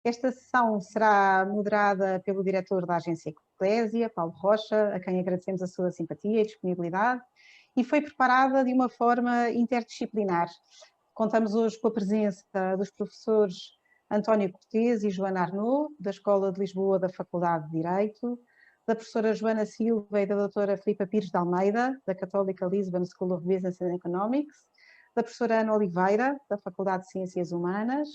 Esta sessão será moderada pelo diretor da Agência Eclésia, Paulo Rocha, a quem agradecemos a sua simpatia e disponibilidade, e foi preparada de uma forma interdisciplinar. Contamos hoje com a presença dos professores António Cortês e Joana Arnaud, da Escola de Lisboa da Faculdade de Direito, da professora Joana Silva e da doutora Filipa Pires de Almeida, da Católica Lisbon School of Business and Economics, da professora Ana Oliveira, da Faculdade de Ciências Humanas,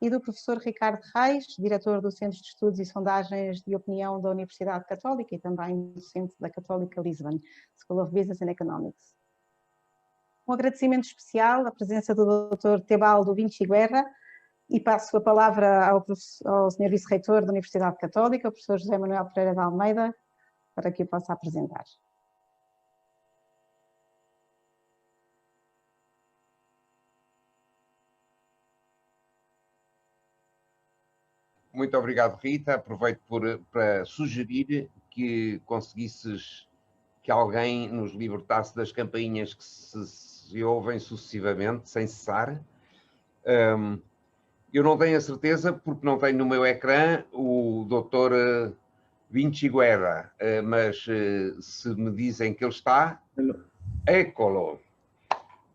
e do professor Ricardo Reis, diretor do Centro de Estudos e Sondagens de Opinião da Universidade Católica e também docente da Católica Lisbon School of Business and Economics. Um agradecimento especial à presença do Dr. Tebaldo Vinci Guerra, e passo a palavra ao Sr. Vice-Reitor da Universidade Católica, o professor José Manuel Pereira de Almeida, para que o possa apresentar. Muito obrigado, Rita. Aproveito para sugerir que conseguisses que alguém nos libertasse das campainhas que se ouvem sucessivamente, sem cessar. Eu não tenho a certeza, porque não tenho no meu ecrã o Dr. Vinci Guerra, mas se me dizem que ele está, eccolo.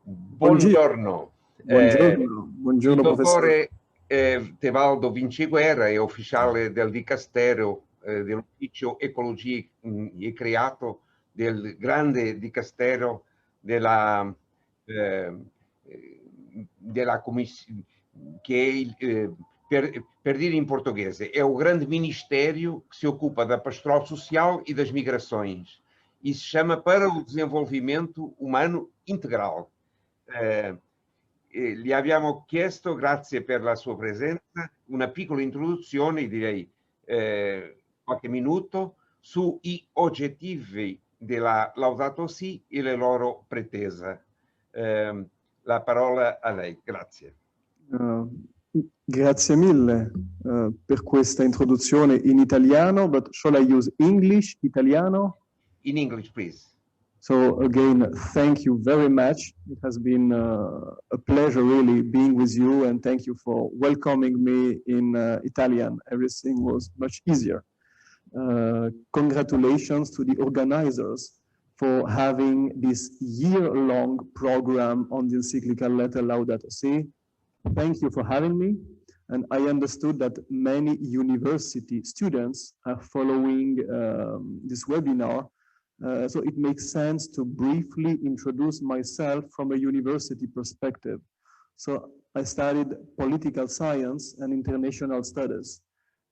Buongiorno. Buongiorno, professor. Tebaldo Vinci Guerra è ufficiale del Dicastero dell'Ufficio Ecologia e Creato del grande Dicastero della Commissione, che per dire in portoghese è o grande ministério que se ocupa da pastoral social e das migrações e se chama para o desenvolvimento umano integral. Gli abbiamo chiesto, grazie per la sua presenza, una piccola introduzione, direi qualche minuto, sui oggettivi della Laudato Si e le loro pretese. La parola a lei, grazie. Grazie mille per questa introduzione in italiano, but shall I use English, italiano? In English, please. So again, thank you very much. It has been a pleasure really being with you, and thank you for welcoming me in Italian. Everything was much easier. Congratulations to the organizers for having this year-long program on the encyclical letter Laudato Si. Thank you for having me. And I understood that many university students are following this webinar. So it makes sense to briefly introduce myself from a university perspective. So I studied political science and international studies,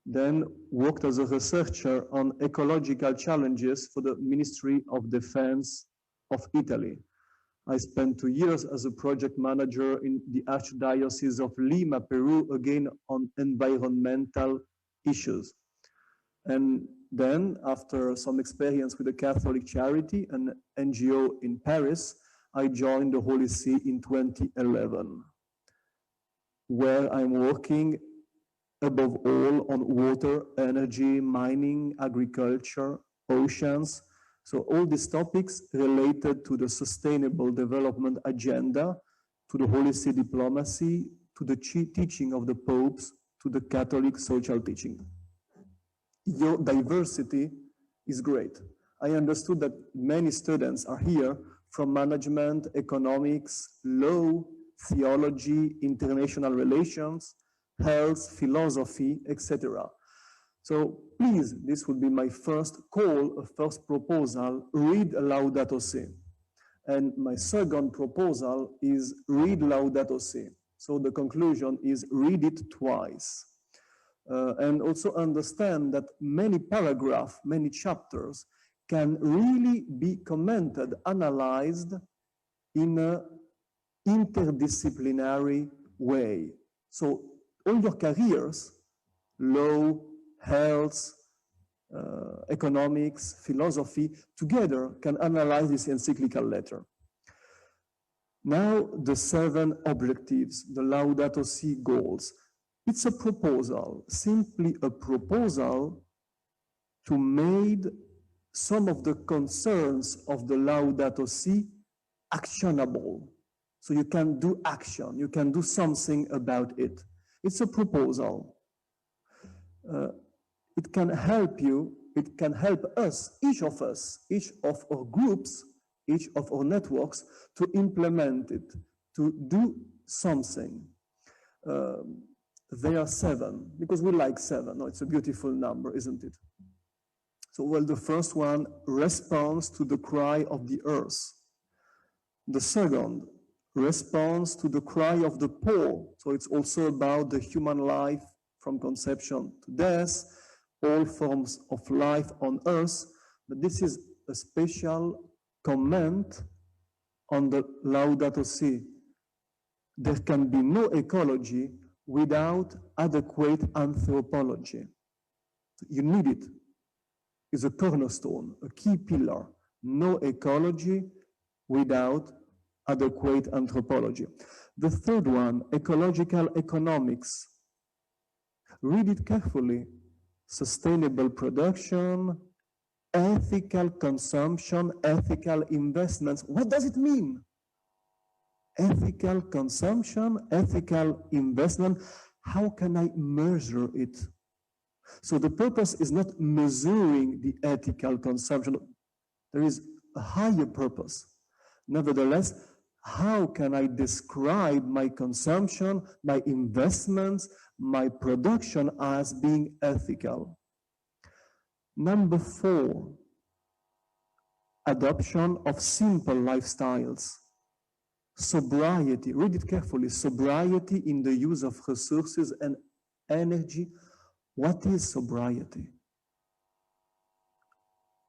then worked as a researcher on ecological challenges for the Ministry of Defense of Italy. I spent 2 years as a project manager in the Archdiocese of Lima, Peru, again on environmental issues. And then, after some experience with a Catholic charity, an NGO in Paris, I joined the Holy See in 2011, where I'm working above all on water, energy, mining, agriculture, oceans. So all these topics related to the Sustainable Development Agenda, to the Holy See diplomacy, to the teaching of the popes, to the Catholic social teaching. Your diversity is great. I understood that many students are here from management, economics, law, theology, international relations, health, philosophy, etc. So please, this would be my first call, a first proposal, read Laudato Si. And my second proposal is read Laudato Si. So the conclusion is read it twice. And also understand that many paragraphs, many chapters can really be commented, analyzed in an interdisciplinary way. So all your careers, law, health, economics, philosophy, together can analyze this encyclical letter. Now, the 7 objectives, the Laudato Si goals. It's a proposal, simply a proposal to make some of the concerns of the Laudato Si actionable. So you can do action, you can do something about it. It's a proposal. it can help you, it can help us, each of our groups, each of our networks, to implement it, to do something. There are 7, because we like 7. No, it's a beautiful number, isn't it? So, well, the first one, response to the cry of the earth. The second, response to the cry of the poor. So it's also about the human life from conception to death, all forms of life on earth. But this is a special comment on the Laudato Si. There can be no ecology without adequate anthropology. You need it. It's a cornerstone, a key pillar. No ecology without adequate anthropology. The third one, ecological economics. Read it carefully. Sustainable production, ethical consumption, ethical investments. What does it mean? Ethical consumption, ethical investment. How can I measure it? So the purpose is not measuring the ethical consumption. There is a higher purpose. Nevertheless, how can I describe my consumption, my investments, my production as being ethical? Number 4, adoption of simple lifestyles. Sobriety, read it carefully, sobriety in the use of resources and energy. What is sobriety?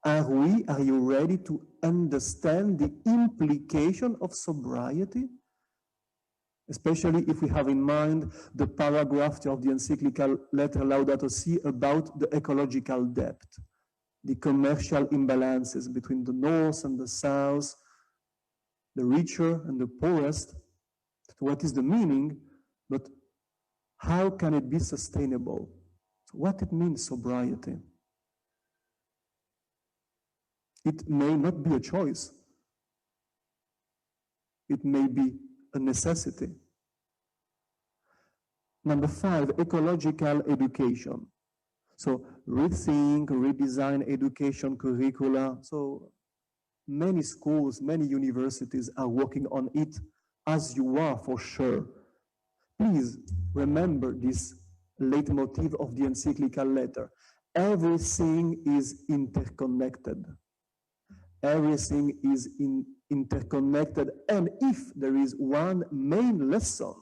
Are you ready to understand the implication of sobriety? Especially if we have in mind the paragraph of the encyclical letter Laudato Si about the ecological debt, the commercial imbalances between the North and the South, the richer and the poorest. What is the meaning, but how can it be sustainable? So what it means, sobriety? It may not be a choice. It may be a necessity. Number 5, ecological education. So rethink, redesign education curricula. So many schools, many universities are working on it, as you are for sure. Please remember this leitmotif of the encyclical letter. Everything is interconnected. Everything is interconnected. And if there is one main lesson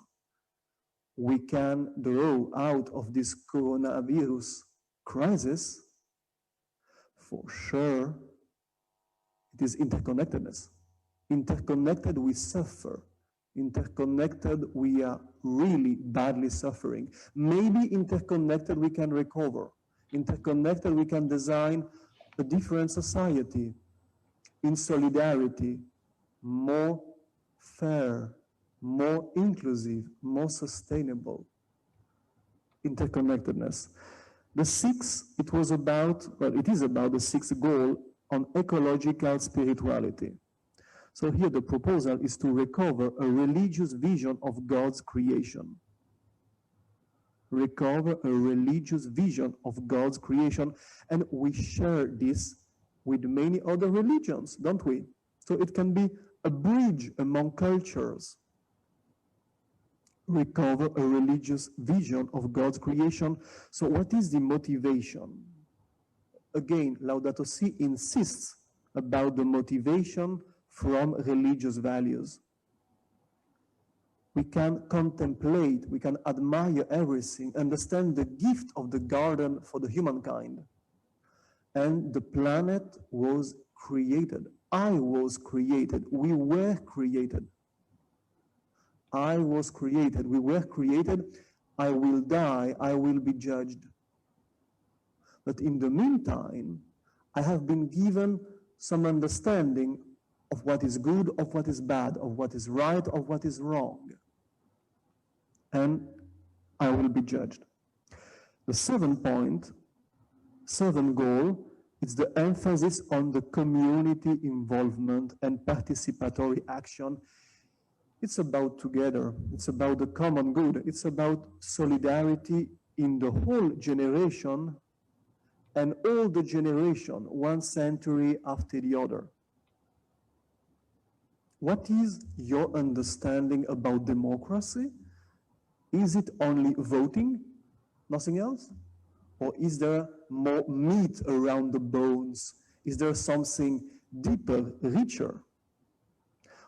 we can draw out of this coronavirus crisis, for sure, it is interconnectedness. Interconnected, we suffer. Interconnected, we are really badly suffering. Maybe interconnected, we can recover. Interconnected, we can design a different society in solidarity, more fair, more inclusive, more sustainable. Interconnectedness. The 6th, it is about the 6th goal on ecological spirituality. So here the proposal is to recover a religious vision of God's creation. Recover a religious vision of God's creation, and we share this with many other religions, don't we? So it can be a bridge among cultures. Recover a religious vision of God's creation. So what is the motivation? Again, Laudato Si insists about the motivation from religious values. We can contemplate, we can admire everything, understand the gift of the garden for the humankind. And the planet was created. I was created. We were created. I was created. We were created. I will die. I will be judged. But in the meantime, I have been given some understanding of what is good, of what is bad, of what is right, of what is wrong. And I will be judged. The 7th point, 7th goal, is the emphasis on the community involvement and participatory action. It's about together. It's about the common good. It's about solidarity in the whole generation and all the generation, 1 century after the other. What is your understanding about democracy? Is it only voting, nothing else? Or is there more meat around the bones? Is there something deeper, richer?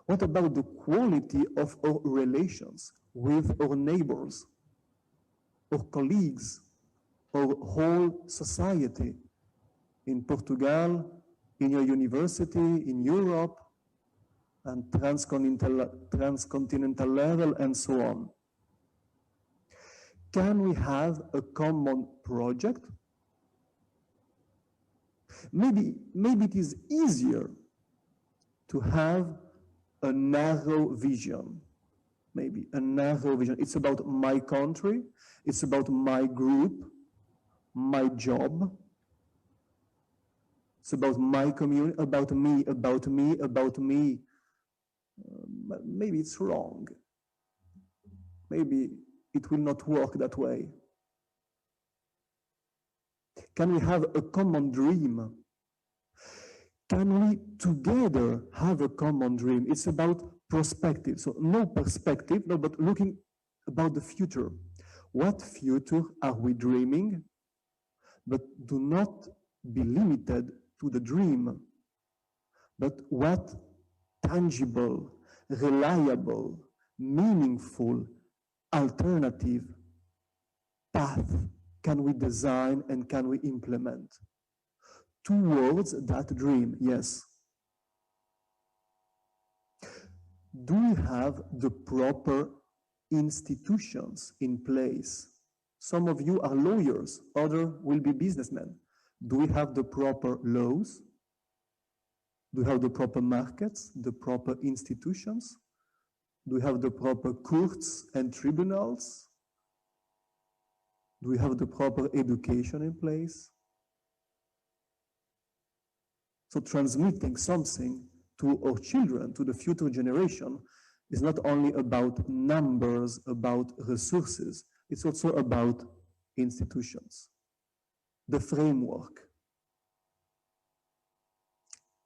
What about the quality of our relations with our neighbors, our colleagues, our whole society? In Portugal, in your university, in Europe, and transcontinental level, and so on. Can we have a common project? Maybe it is easier to have a narrow vision. Maybe a narrow vision. It's about my country, it's about my group, my job. It's about my community, about me, about me, about me. Maybe it's wrong. Maybe it will not work that way. Can we have a common dream? Can we together have a common dream? It's about perspective. So no perspective, no, but looking about the future. What future are we dreaming? But do not be limited to the dream. But what tangible, reliable, meaningful, alternative path can we design and can we implement towards that dream? Yes. Do we have the proper institutions in place? Some of you are lawyers, others will be businessmen. Do we have the proper laws? Do we have the proper markets, the proper institutions? Do we have the proper courts and tribunals? Do we have the proper education in place? So transmitting something to our children, to the future generation, is not only about numbers, about resources, it's also about institutions, the framework.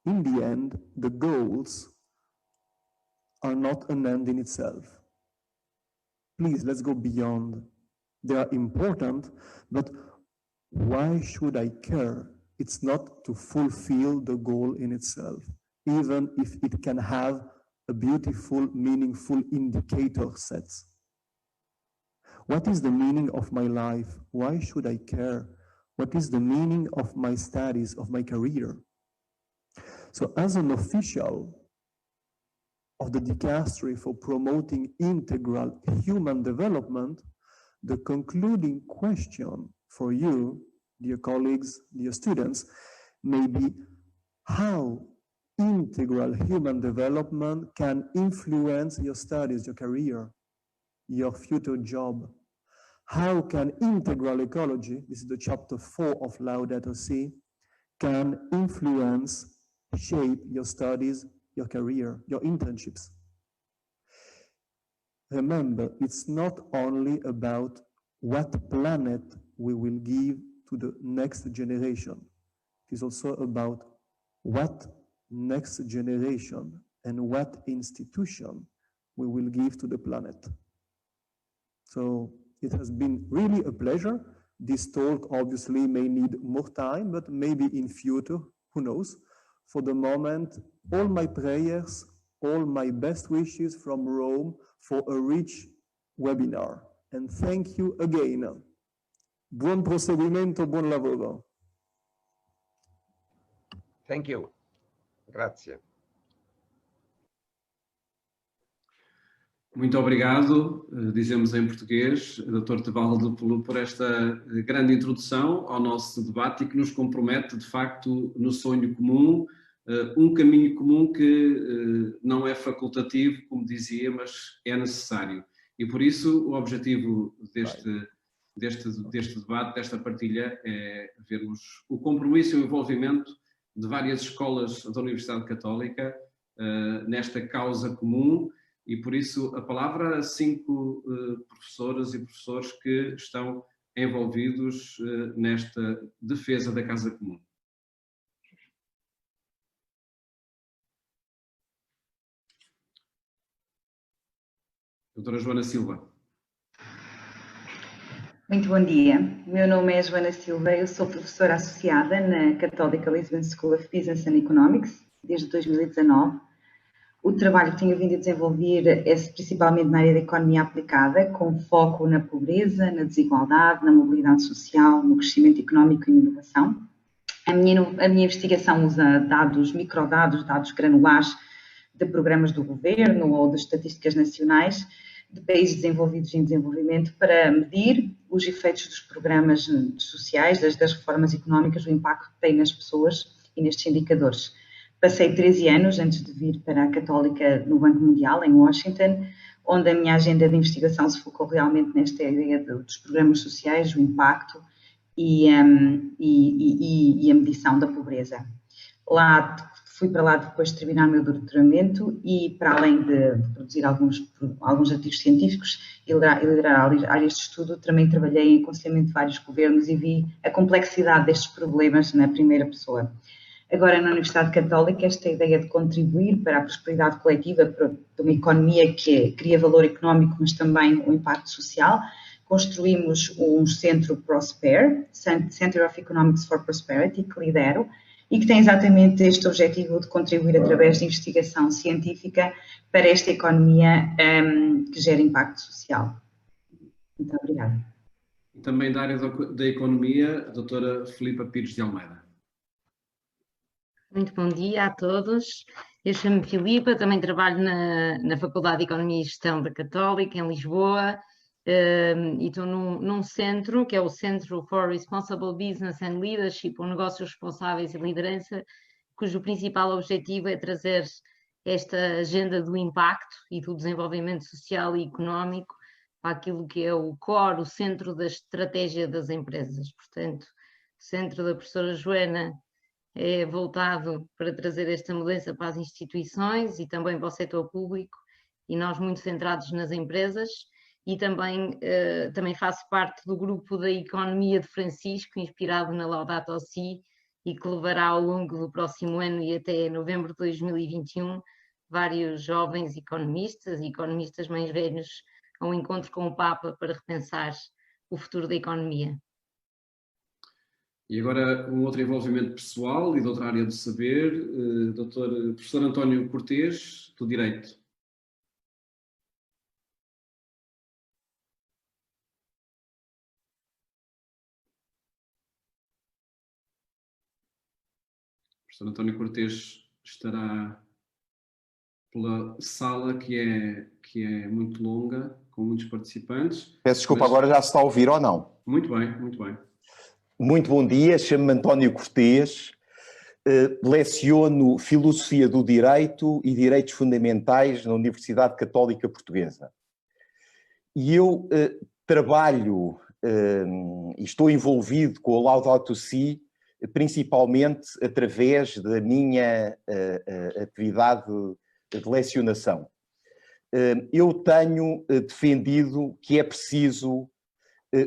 In the end, the goals are not an end in itself. Please, let's go beyond. They are important, but why should I care? It's not to fulfill the goal in itself, even if it can have a beautiful, meaningful indicator set. What is the meaning of my life? Why should I care? What is the meaning of my studies, of my career? So as an official of the Dicastery for promoting integral human development, the concluding question for you, dear colleagues, dear students, may be how integral human development can influence your studies, your career, your future job. How can integral ecology, this is the chapter 4 of Laudato Si, can influence, shape your studies, your career, your internships. Remember, it's not only about what planet we will give to the next generation. It is also about what next generation and what institution we will give to the planet. So it has been really a pleasure. This talk obviously may need more time, but maybe in future, who knows? For the moment, all my prayers, all my best wishes from Rome for a rich webinar. And thank you again. Buon proseguimento, buon lavoro. Thank you. Grazie. Muito obrigado, dizemos em português, Dr. Tebaldo, por esta grande introdução ao nosso debate e que nos compromete, de facto, no sonho comum, um caminho comum que não é facultativo, como dizia, mas é necessário. E por isso o objetivo deste debate, desta partilha, é vermos o compromisso e o envolvimento de várias escolas da Universidade Católica nesta causa comum. E por isso a palavra a 5 professoras e professores que estão envolvidos nesta defesa da casa comum. Doutora Joana Silva. Muito bom dia. Meu nome é Joana Silva, eu sou professora associada na Católica Lisbon School of Business and Economics desde 2019. O trabalho que tenho vindo a desenvolver é principalmente na área da economia aplicada, com foco na pobreza, na desigualdade, na mobilidade social, no crescimento económico e na inovação. A minha investigação usa dados, microdados, dados granulares de programas do governo ou de estatísticas nacionais de países desenvolvidos e em desenvolvimento para medir os efeitos dos programas sociais, das reformas económicas, o impacto que tem nas pessoas e nestes indicadores. Passei 13 anos antes de vir para a Católica no Banco Mundial, em Washington, onde a minha agenda de investigação se focou realmente nesta ideia dos programas sociais, o impacto e a medição da pobreza. Fui para lá depois de terminar o meu doutoramento e, para além de produzir alguns artigos científicos e liderar áreas de estudo, também trabalhei em aconselhamento de vários governos e vi a complexidade destes problemas na primeira pessoa. Agora, na Universidade Católica, esta ideia de contribuir para a prosperidade coletiva, para uma economia que cria valor económico, mas também um impacto social, construímos um centro Prosper, Center of Economics for Prosperity, que lidero, e que tem exatamente este objetivo de contribuir através de investigação científica para esta economia que gera impacto social. Muito obrigada. E também da área da economia, a doutora Filipa Pires de Almeida. Muito bom dia a todos. Eu chamo-me Filipa, também trabalho na Faculdade de Economia e Gestão da Católica, em Lisboa, e estou num centro, que é o Centro for Responsible Business and Leadership, ou Negócios Responsáveis e Liderança, cujo principal objetivo é trazer esta agenda do impacto e do desenvolvimento social e económico para aquilo que é o core, o centro da estratégia das empresas. Portanto, o centro da professora Joana é voltado para trazer esta mudança para as instituições e também para o setor público, e nós muito centrados nas empresas. E também faço parte do grupo da Economia de Francisco, inspirado na Laudato Si, e que levará ao longo do próximo ano e até novembro de 2021 vários jovens economistas e economistas mais velhos a um encontro com o Papa para repensar o futuro da economia. E agora um outro envolvimento pessoal e de outra área do saber, professor António Cortês, do Direito. O professor António Cortês estará pela sala que é muito longa, com muitos participantes. Peço desculpa, agora já se está a ouvir ou não? Muito bem, muito bem. Muito bom dia, chamo-me António Cortês, leciono Filosofia do Direito e Direitos Fundamentais na Universidade Católica Portuguesa. E eu trabalho e estou envolvido com a Laudato Si, principalmente através da minha atividade de lecionação. Eu tenho defendido que é preciso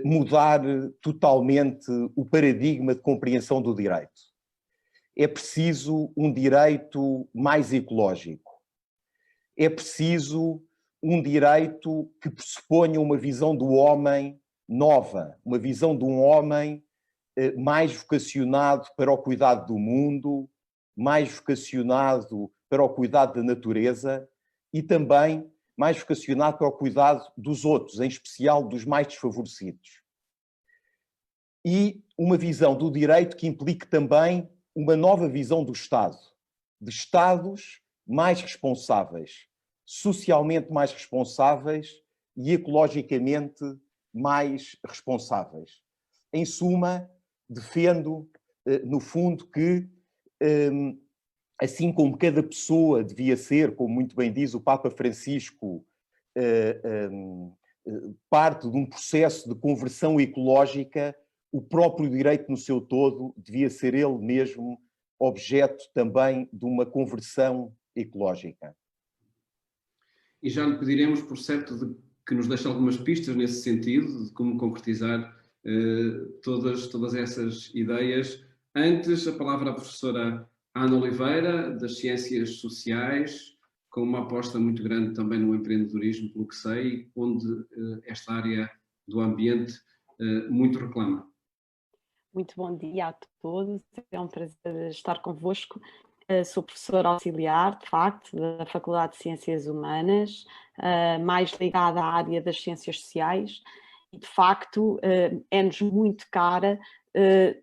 mudar totalmente o paradigma de compreensão do direito. É preciso um direito mais ecológico. É preciso um direito que pressuponha uma visão do homem nova, uma visão de um homem mais vocacionado para o cuidado do mundo, mais vocacionado para o cuidado da natureza e também mais vocacionado para o cuidado dos outros, em especial dos mais desfavorecidos. E uma visão do direito que implique também uma nova visão do Estado, de Estados mais responsáveis, socialmente mais responsáveis e ecologicamente mais responsáveis. Em suma, defendo, no fundo, que assim como cada pessoa devia ser, como muito bem diz o Papa Francisco, parte de um processo de conversão ecológica, o próprio direito no seu todo devia ser ele mesmo objeto também de uma conversão ecológica. E já lhe pediremos, por certo, que nos deixe algumas pistas nesse sentido, de como concretizar todas essas ideias. Antes, a palavra à professora Ana Oliveira, das Ciências Sociais, com uma aposta muito grande também no empreendedorismo, pelo que sei, onde esta área do ambiente muito reclama. Muito bom dia a todos, é um prazer estar convosco. Sou professora auxiliar, de facto, da Faculdade de Ciências Humanas, mais ligada à área das Ciências Sociais, e de facto é-nos muito cara,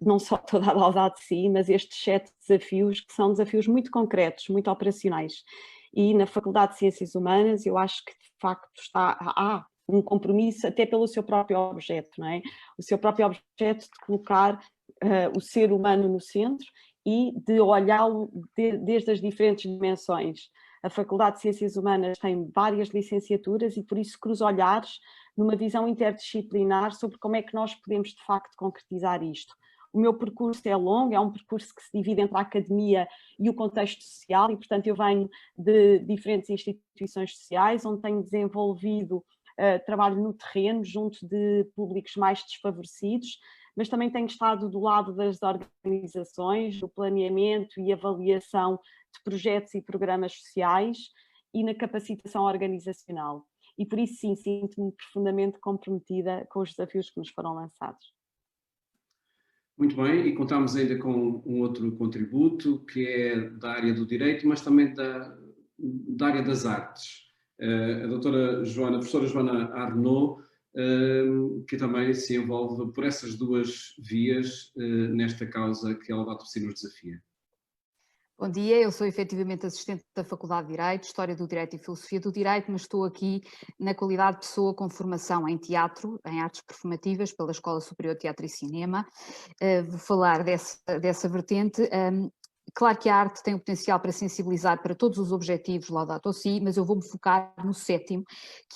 não só toda a Laudato Si, mas estes 7 desafios, que são desafios muito concretos, muito operacionais. E na Faculdade de Ciências Humanas eu acho que de facto há um compromisso até pelo seu próprio objeto, não é? O seu próprio objeto de colocar o ser humano no centro e de olhá-lo desde as diferentes dimensões. A Faculdade de Ciências Humanas tem várias licenciaturas e por isso cruza olhares numa visão interdisciplinar sobre como é que nós podemos de facto concretizar isto. O meu percurso é longo, é um percurso que se divide entre a academia e o contexto social e, portanto, eu venho de diferentes instituições sociais, onde tenho desenvolvido trabalho no terreno, junto de públicos mais desfavorecidos, mas também tenho estado do lado das organizações, do planeamento e avaliação de projetos e programas sociais e na capacitação organizacional. E por isso, sim, sinto-me profundamente comprometida com os desafios que nos foram lançados. Muito bem, e contamos ainda com um outro contributo, que é da área do direito, mas também da área das artes. A professora Joana Arnaud, que também se envolve por essas duas vias nesta causa que a Laudato Si nos desafia. Bom dia, eu sou efetivamente assistente da Faculdade de Direito, História do Direito e Filosofia do Direito, mas estou aqui na qualidade de pessoa com formação em teatro, em artes performativas, pela Escola Superior de Teatro e Cinema. Vou falar dessa vertente. Claro que a arte tem o potencial para sensibilizar para todos os objetivos Laudato Si, mas eu vou-me focar no 7º,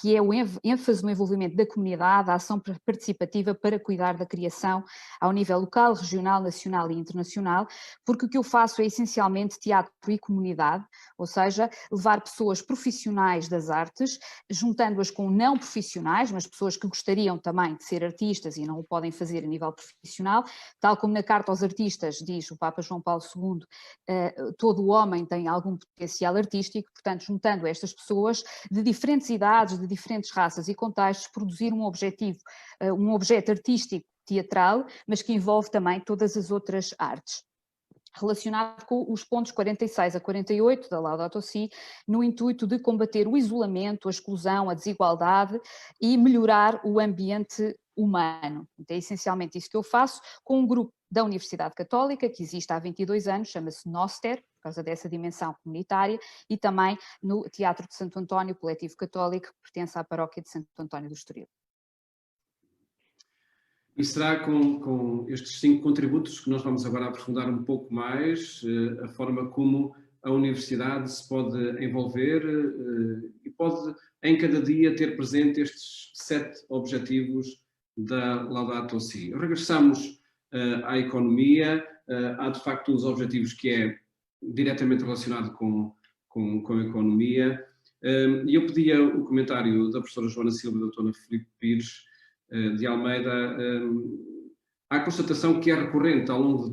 que é o ênfase no envolvimento da comunidade, a ação participativa para cuidar da criação ao nível local, regional, nacional e internacional, porque o que eu faço é essencialmente teatro e comunidade, ou seja, levar pessoas profissionais das artes, juntando-as com não profissionais, mas pessoas que gostariam também de ser artistas e não o podem fazer a nível profissional, tal como na Carta aos Artistas diz o Papa João Paulo II, todo o homem tem algum potencial artístico, portanto, juntando estas pessoas de diferentes idades, de diferentes raças e contextos, produzir um objeto artístico teatral, mas que envolve também todas as outras artes. Relacionado com os pontos 46 a 48 da Laudato Si, no intuito de combater o isolamento, a exclusão, a desigualdade e melhorar o ambiente humano. É essencialmente isso que eu faço com um grupo da Universidade Católica, que existe há 22 anos, chama-se Noster, por causa dessa dimensão comunitária, e também no Teatro de Santo António, coletivo católico, que pertence à paróquia de Santo António do Estoril. E será com estes 5 contributos que nós vamos agora aprofundar um pouco mais a forma como a universidade se pode envolver e pode em cada dia ter presente estes 7 objetivos da Laudato Si. Regressamos à economia, há de facto os objetivos que é diretamente relacionado com a economia, e eu pedia o comentário da professora Joana Silva e da doutora Filipe Pires de Almeida. Há a constatação que é recorrente ao longo de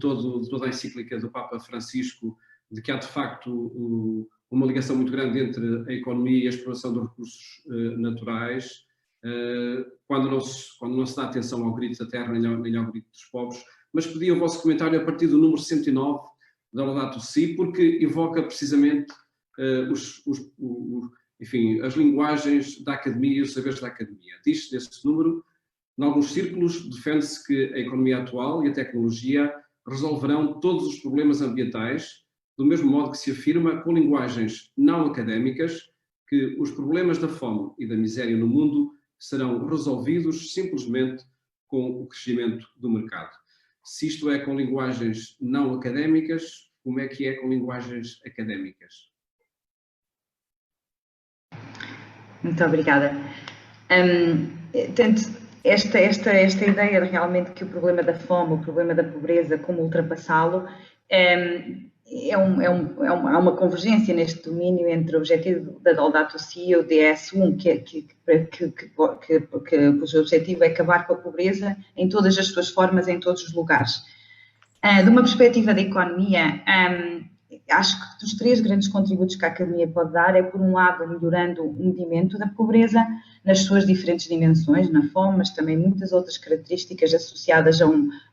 toda a encíclica do Papa Francisco de que há de facto uma ligação muito grande entre a economia e a exploração dos recursos naturais, quando não se dá atenção ao grito da terra nem ao grito dos povos, mas pedi o vosso comentário a partir do número 109 da Laudato Si, porque evoca precisamente enfim, as linguagens da academia e os saberes da academia. Diz-se nesse número: em alguns círculos defende-se que a economia atual e a tecnologia resolverão todos os problemas ambientais, do mesmo modo que se afirma com linguagens não académicas que os problemas da fome e da miséria no mundo serão resolvidos simplesmente com o crescimento do mercado. Se isto é com linguagens não académicas, como é que é com linguagens académicas? Muito obrigada. Esta ideia de realmente que o problema da fome, o problema da pobreza, como ultrapassá-lo, há uma convergência neste domínio entre o objetivo da Laudato Si e o DS1, cujo objetivo é acabar com a pobreza em todas as suas formas, em todos os lugares. De uma perspectiva da economia, acho que dos 3 grandes contributos que a academia pode dar é, por um lado, melhorando o medimento da pobreza nas suas diferentes dimensões, na fome, mas também muitas outras características associadas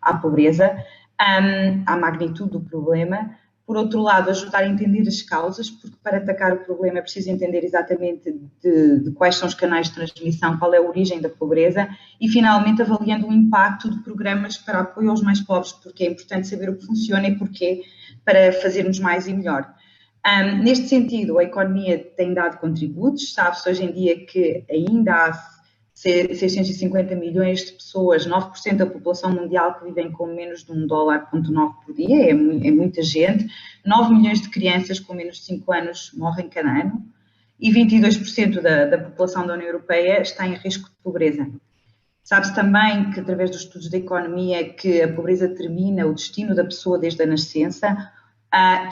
à pobreza, à magnitude do problema. Por outro lado, ajudar a entender as causas, porque para atacar o problema é preciso entender exatamente de quais são os canais de transmissão, qual é a origem da pobreza e, finalmente, avaliando o impacto de programas para apoio aos mais pobres, porque é importante saber o que funciona e porquê, para fazermos mais e melhor. Neste sentido, a economia tem dado contributos, sabe-se hoje em dia que ainda há 650 milhões de pessoas, 9% da população mundial que vivem com menos de $1,9 por dia, é muita gente, 9 milhões de crianças com menos de 5 anos morrem cada ano e 22% da população da União Europeia está em risco de pobreza. Sabe-se também que, através dos estudos da economia, que a pobreza determina o destino da pessoa desde a nascença,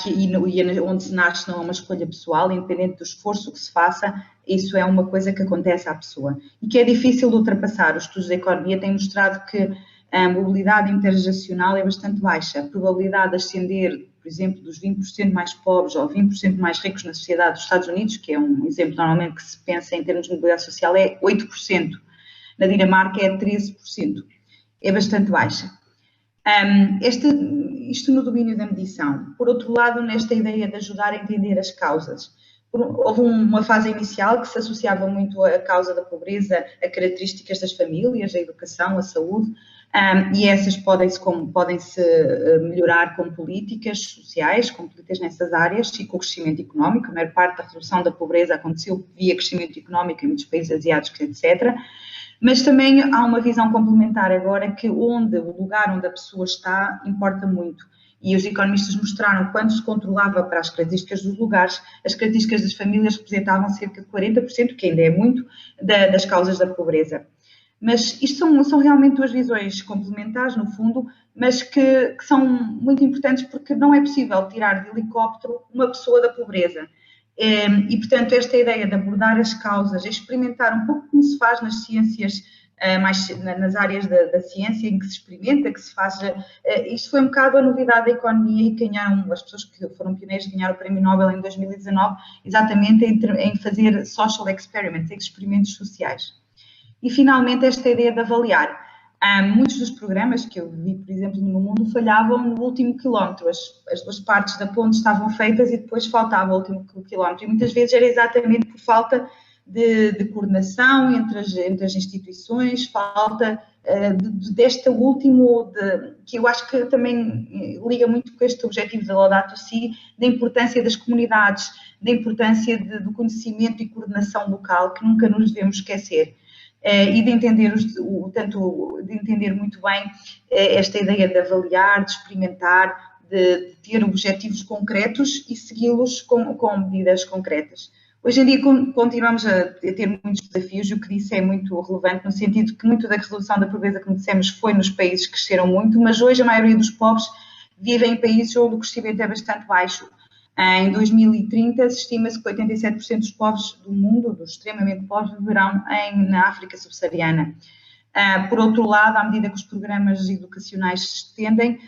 e onde se nasce não é uma escolha pessoal, independente do esforço que se faça, isso é uma coisa que acontece à pessoa. E que é difícil de ultrapassar. Os estudos da economia têm mostrado que a mobilidade intergeracional é bastante baixa. A probabilidade de ascender, por exemplo, dos 20% mais pobres ou 20% mais ricos na sociedade dos Estados Unidos, que é um exemplo normalmente que se pensa em termos de mobilidade social, é 8%. Na Dinamarca é 13%. É bastante baixa. Isto no domínio da medição. Por outro lado, nesta ideia de ajudar a entender as causas. Houve uma fase inicial que se associava muito à causa da pobreza, a características das famílias, a educação, a saúde, e essas podem-se melhorar com políticas sociais, com políticas nessas áreas e com o crescimento económico. A maior parte da redução da pobreza aconteceu via crescimento económico em muitos países asiáticos, etc. Mas também há uma visão complementar agora que o lugar onde a pessoa está importa muito. E os economistas mostraram que quando se controlava para as características dos lugares, as características das famílias representavam cerca de 40%, que ainda é muito, das causas da pobreza. Mas isto são realmente 2 visões complementares, no fundo, mas que são muito importantes porque não é possível tirar de helicóptero uma pessoa da pobreza. E, portanto, esta ideia de abordar as causas, experimentar um pouco como se faz nas ciências, nas áreas da ciência em que se experimenta, que se faz, isto foi um bocado a novidade da economia e ganharam, as pessoas que foram pioneiros ganharam o Prémio Nobel em 2019, exatamente em fazer social experiments, experimentos sociais. E, finalmente, esta ideia de avaliar. Muitos dos programas que eu vi, por exemplo, no mundo, falhavam no último quilómetro. As 2 partes da ponte estavam feitas e depois faltava o último quilómetro. E muitas vezes era exatamente por falta de coordenação entre as instituições, falta deste último, que eu acho que também liga muito com este objetivo da Laudato Si, da importância das comunidades, da importância do conhecimento e coordenação local, que nunca nos devemos esquecer. E de entender, de entender muito bem esta ideia de avaliar, de experimentar, de ter objetivos concretos e segui-los com medidas concretas. Hoje em dia continuamos a ter muitos desafios e o que disse é muito relevante no sentido que muito da redução da pobreza, como dissemos, foi nos países que cresceram muito, mas hoje a maioria dos pobres vivem em países onde o crescimento é bastante baixo. Em 2030, estima-se que 87% dos povos do mundo, dos extremamente pobres, viverão na África subsaariana. Por outro lado, à medida que os programas educacionais se estendem,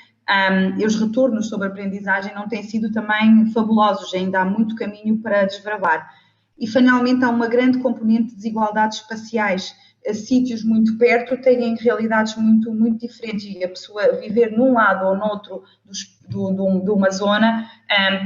os retornos sobre a aprendizagem não têm sido também fabulosos, ainda há muito caminho para desbravar. E, finalmente, há uma grande componente de desigualdades espaciais. Sítios muito perto têm realidades muito, muito diferentes e a pessoa viver num lado ou noutro de uma zona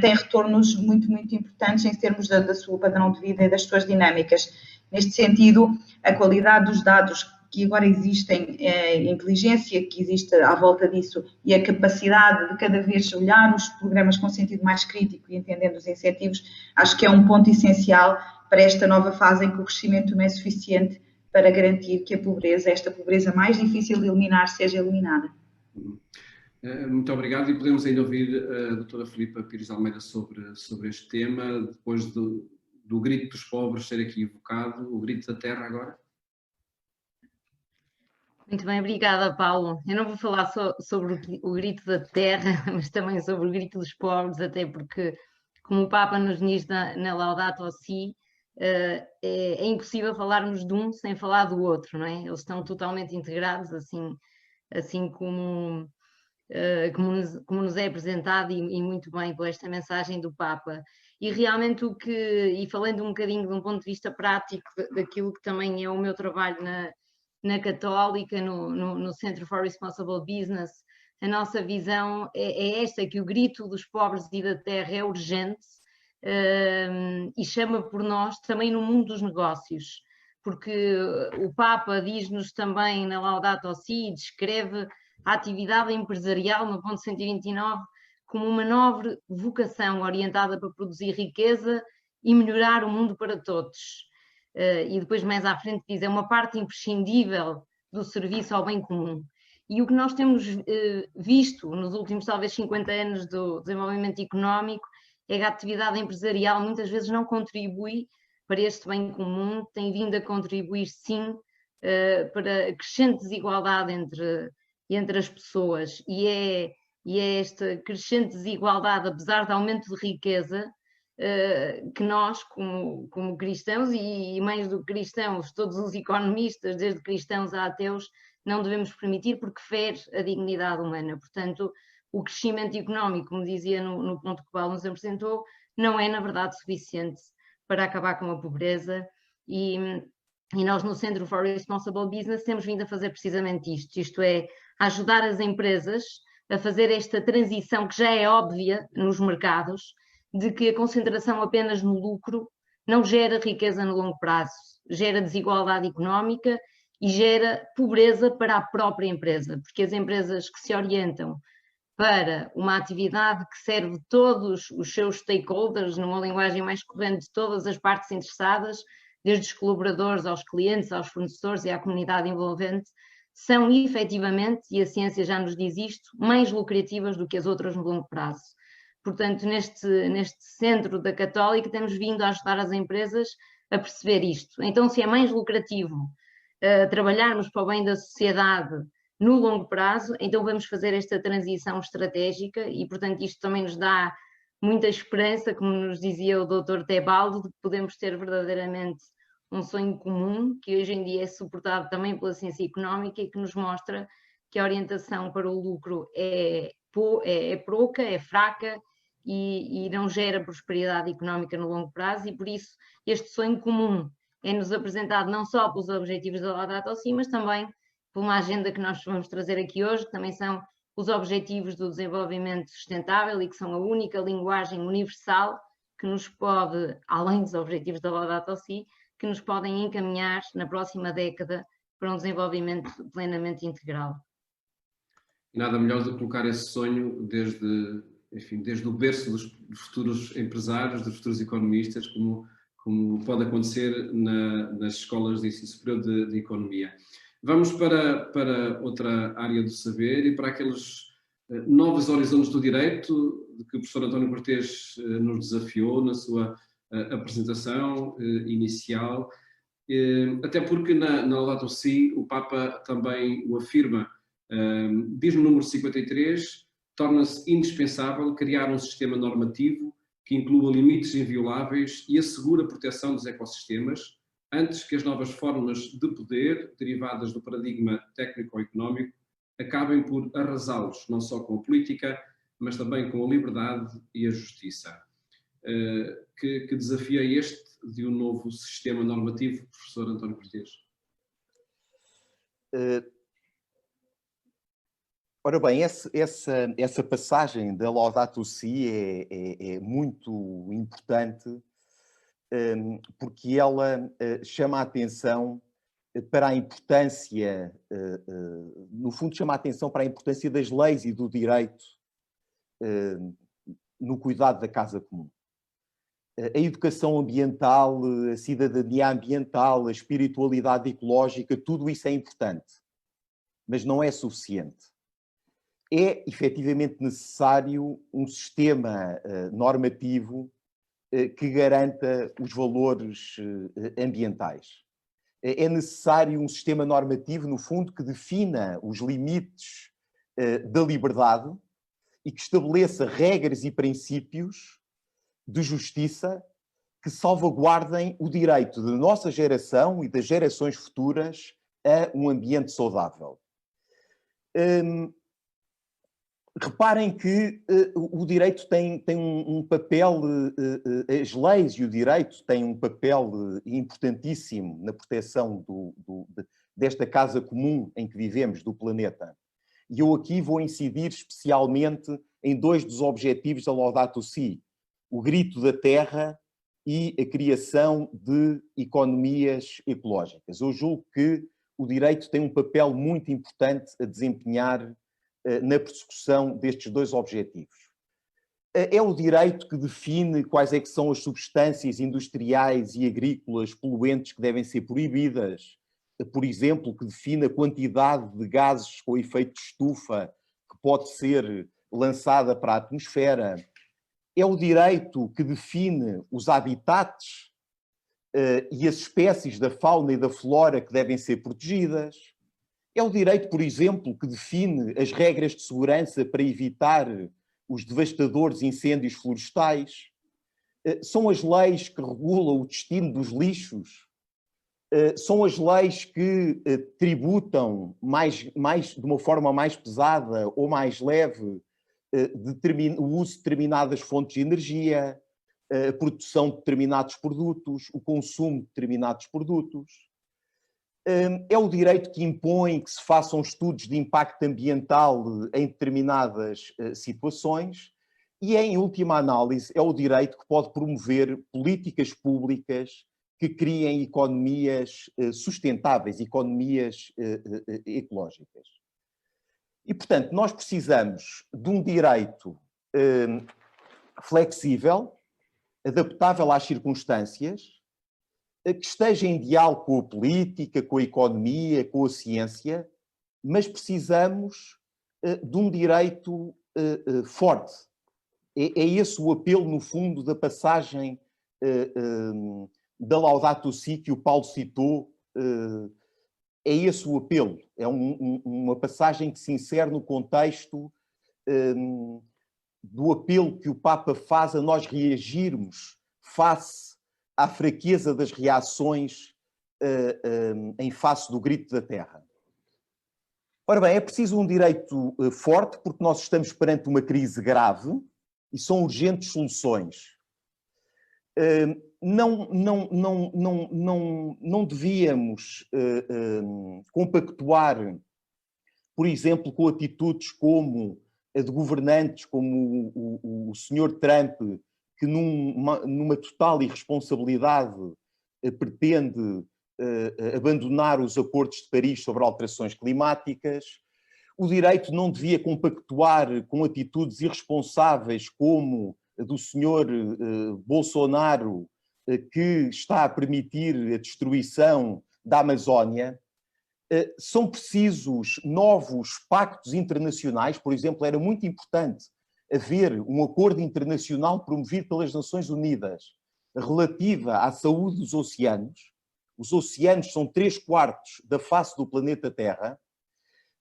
tem retornos muito, muito importantes em termos do seu padrão de vida e das suas dinâmicas. Neste sentido, a qualidade dos dados que agora existem, a inteligência que existe à volta disso e a capacidade de cada vez olhar os programas com sentido mais crítico e entendendo os incentivos, acho que é um ponto essencial para esta nova fase em que o crescimento não é suficiente para garantir que a pobreza, esta pobreza mais difícil de eliminar, seja eliminada. Muito obrigado e podemos ainda ouvir a doutora Filipa Pires Almeida sobre este tema, depois do grito dos pobres ser aqui evocado, o grito da terra agora. Muito bem, obrigada, Paulo. Eu não vou falar só sobre o grito da terra, mas também sobre o grito dos pobres, até porque, como o Papa nos diz na Laudato Si, é impossível falarmos de um sem falar do outro, não é? Eles estão totalmente integrados, assim como nos é apresentado e muito bem com esta mensagem do Papa. E realmente e falando um bocadinho de um ponto de vista prático daquilo que também é o meu trabalho na Católica, no Centre for Responsible Business, a nossa visão é esta, que o grito dos pobres e da terra é urgente e chama por nós também no mundo dos negócios, porque o Papa diz-nos também na Laudato Si, descreve a atividade empresarial no ponto 129 como uma nobre vocação orientada para produzir riqueza e melhorar o mundo para todos. E depois mais à frente diz, é uma parte imprescindível do serviço ao bem comum. E o que nós temos visto nos últimos talvez 50 anos do desenvolvimento económico é que a atividade empresarial muitas vezes não contribui para este bem comum, tem vindo a contribuir sim para a crescente desigualdade entre as pessoas, e é esta crescente desigualdade, apesar do aumento de riqueza, que nós, como cristãos, e mais do que cristãos, todos os economistas, desde cristãos a ateus, não devemos permitir, porque fere a dignidade humana. Portanto, o crescimento económico, como dizia no ponto que o Paulo nos apresentou, não é, na verdade, suficiente para acabar com a pobreza, e nós no Centre for Responsible Business temos vindo a fazer precisamente isto é, ajudar as empresas a fazer esta transição que já é óbvia nos mercados, de que a concentração apenas no lucro não gera riqueza no longo prazo, gera desigualdade económica e gera pobreza para a própria empresa, porque as empresas que se orientam para uma atividade que serve todos os seus stakeholders, numa linguagem mais corrente, de todas as partes interessadas, desde os colaboradores aos clientes, aos fornecedores e à comunidade envolvente, são efetivamente, e a ciência já nos diz isto, mais lucrativas do que as outras no longo prazo. Portanto, neste centro da Católica temos vindo a ajudar as empresas a perceber isto. Então, se é mais lucrativo trabalharmos para o bem da sociedade no longo prazo, então vamos fazer esta transição estratégica e, portanto, isto também nos dá muita esperança, como nos dizia o Dr. Tebaldo, de que podemos ter verdadeiramente um sonho comum, que hoje em dia é suportado também pela ciência económica e que nos mostra que a orientação para o lucro é pouca, é fraca e não gera prosperidade económica no longo prazo, e por isso este sonho comum é-nos apresentado não só pelos objetivos da Laudato Si, mas também por uma agenda que nós vamos trazer aqui hoje, que também são os objetivos do desenvolvimento sustentável e que são a única linguagem universal que nos pode, além dos objetivos da Laudato Si, que nos podem encaminhar na próxima década para um desenvolvimento plenamente integral. Nada melhor do que colocar esse sonho desde o berço dos futuros empresários, dos futuros economistas, como pode acontecer nas escolas de ensino superior de economia. Vamos para outra área do saber e para aqueles novos horizontes do direito de que o professor António Cortês nos desafiou na sua apresentação inicial, até porque na Laudato Si o Papa também o afirma, diz no número 53, torna-se indispensável criar um sistema normativo que inclua limites invioláveis e assegure a proteção dos ecossistemas, antes que as novas formas de poder, derivadas do paradigma técnico-económico, acabem por arrasá-los, não só com a política, mas também com a liberdade e a justiça. Que desafio é este de um novo sistema normativo, professor António Cortês? Ora bem, essa passagem da Laudato Si é muito importante, porque ela chama a atenção para a importância, no fundo chama a atenção para a importância das leis e do direito no cuidado da casa comum. A educação ambiental, a cidadania ambiental, a espiritualidade ecológica, tudo isso é importante, mas não é suficiente. É efetivamente necessário um sistema normativo que garanta os valores ambientais. é necessário um sistema normativo, no fundo, que defina os limites da liberdade e que estabeleça regras e princípios de justiça que salvaguardem o direito da nossa geração e das gerações futuras a um ambiente saudável. Reparem que o direito tem um papel, as leis e o direito têm um papel importantíssimo na proteção desta casa comum em que vivemos, do planeta. E eu aqui vou incidir especialmente em dois dos objetivos da Laudato Si: o grito da terra e a criação de economias ecológicas. Eu julgo que o direito tem um papel muito importante a desempenhar na persecução destes dois objetivos. É o direito que define quais é que são as substâncias industriais e agrícolas poluentes que devem ser proibidas, por exemplo, que define a quantidade de gases com efeito de estufa que pode ser lançada para a atmosfera. É o direito que define os habitats e as espécies da fauna e da flora que devem ser protegidas. É o direito, por exemplo, que define as regras de segurança para evitar os devastadores incêndios florestais. São as leis que regulam o destino dos lixos. São as leis que tributam de uma forma mais pesada ou mais leve o uso de determinadas fontes de energia, a produção de determinados produtos, o consumo de determinados produtos. É o direito que impõe que se façam estudos de impacto ambiental em determinadas situações e, em última análise, é o direito que pode promover políticas públicas que criem economias sustentáveis, economias ecológicas. E, portanto, nós precisamos de um direito flexível, adaptável às circunstâncias, que esteja em diálogo com a política, com a economia, com a ciência, mas precisamos de um direito forte. É esse o apelo, no fundo, da passagem da Laudato Si que o Paulo citou. É esse o apelo. É uma passagem que se insere no contexto do apelo que o Papa faz a nós reagirmos face à fraqueza das reações em face do grito da terra. Ora bem, é preciso um direito forte porque nós estamos perante uma crise grave e são urgentes soluções. Não devíamos compactuar, por exemplo, com atitudes como a de governantes como o Sr. Trump, que numa total irresponsabilidade pretende abandonar os acordos de Paris sobre alterações climáticas. O direito não devia compactuar com atitudes irresponsáveis como a do Sr. Bolsonaro, que está a permitir a destruição da Amazónia. São precisos novos pactos internacionais. Por exemplo, era muito importante haver um acordo internacional promovido pelas Nações Unidas relativa à saúde dos oceanos. Os oceanos são 3/4 da face do planeta Terra.